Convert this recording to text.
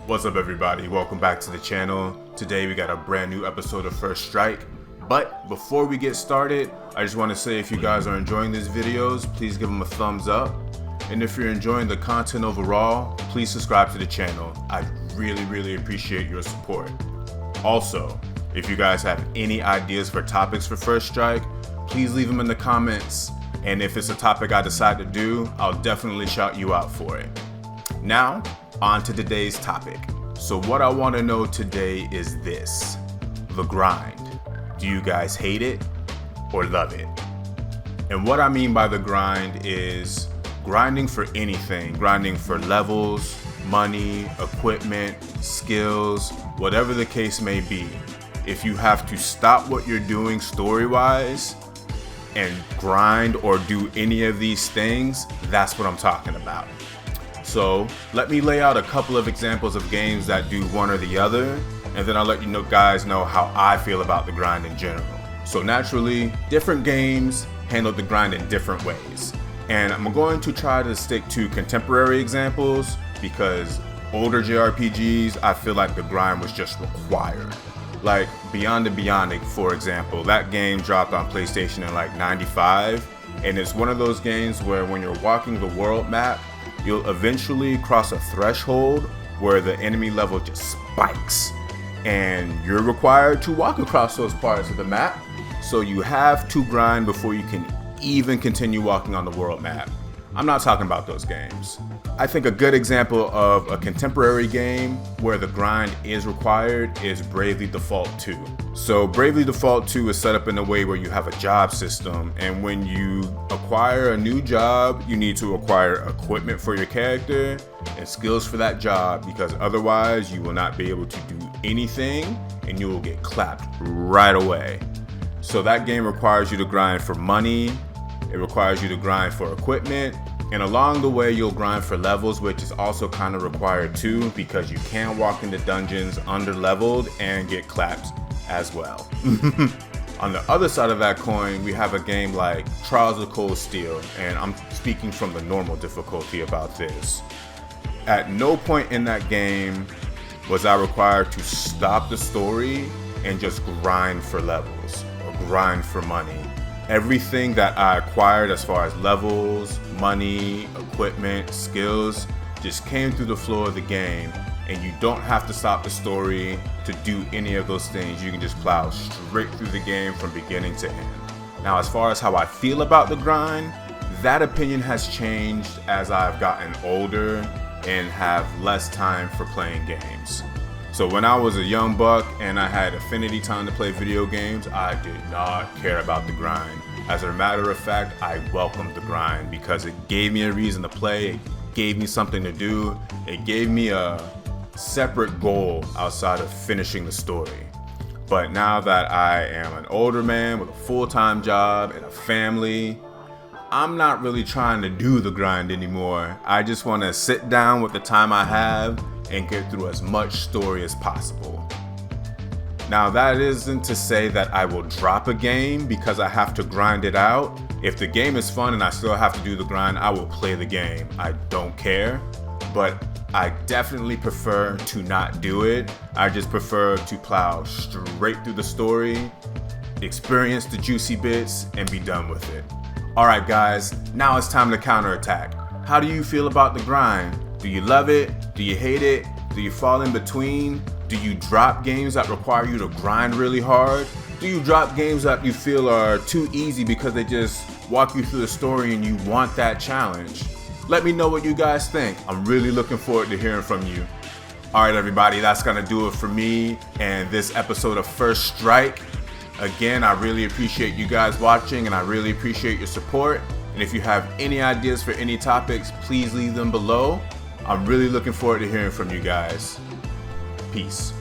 What's up everybody, welcome back to the channel. Today we got a brand new episode of First Strike. But before we get started, I just want to say if you guys are enjoying these videos, please give them a thumbs up. And if you're enjoying the content overall, please subscribe to the channel. I really appreciate your support. Also, if you guys have any ideas for topics for First Strike, please leave them in the comments. And if it's a topic I decide to do, I'll definitely shout you out for it. Now, on to today's topic. So what I want to know today is this: the grind. Do you guys hate it or love it? And what I mean by the grind is grinding for anything, grinding for levels, money, equipment, skills, whatever the case may be. If you have to stop what you're doing story-wise and grind or do any of these things, that's what I'm talking about. So let me lay out a couple of examples of games that do one or the other, and then I'll let you guys know how I feel about the grind in general. So naturally, different games handle the grind in different ways. And I'm going to try to stick to contemporary examples because older JRPGs, I feel like the grind was just required. Like Beyond the Bionic, for example, that game dropped on PlayStation in like '95, and it's one of those games where when you're walking the world map, you'll eventually cross a threshold where the enemy level just spikes, and you're required to walk across those parts of the map. So you have to grind before you can even continue walking on the world map. I'm not talking about those games. I think a good example of a contemporary game where the grind is required is Bravely Default 2. So Bravely Default 2 is set up in a way where you have a job system, and when you acquire a new job, you need to acquire equipment for your character and skills for that job, because otherwise you will not be able to do anything and you will get clapped right away. So that game requires you to grind for money, it requires you to grind for equipment, and along the way you'll grind for levels, which is also kind of required too, because you can walk into dungeons under leveled and get clapped as well. On the other side of that coin, we have a game like Trials of Cold Steel, and I'm speaking from the normal difficulty about this. At no point in that game was I required to stop the story and just grind for levels or grind for money. Everything that I acquired as far as levels, money, equipment, skills just came through the flow of the game, and you don't have to stop the story to do any of those things. You can just plow straight through the game from beginning to end. Now, as far as how I feel about the grind, that opinion has changed as I've gotten older and have less time for playing games. So when I was a young buck and I had affinity time to play video games, I did not care about the grind. As a matter of fact, I welcomed the grind because it gave me a reason to play, it gave me something to do, it gave me a separate goal outside of finishing the story. But now that I am an older man with a full-time job and a family, I'm not really trying to do the grind anymore. I just want to sit down with the time I have and get through as much story as possible. Now, that isn't to say that I will drop a game because I have to grind it out. If the game is fun and I still have to do the grind, I will play the game. I don't care, but I definitely prefer to not do it. I just prefer to plow straight through the story, experience the juicy bits, and be done with it. Alright guys, now it's time to counterattack. How do you feel about the grind? Do you love it? Do you hate it? Do you fall in between? Do you drop games that require you to grind really hard? Do you drop games that you feel are too easy because they just walk you through the story and you want that challenge? Let me know what you guys think. I'm really looking forward to hearing from you. Alright everybody, that's gonna do it for me and this episode of First Strike. Again, I really appreciate you guys watching and I really appreciate your support. And if you have any ideas for any topics, please leave them below. I'm really looking forward to hearing from you guys. Peace.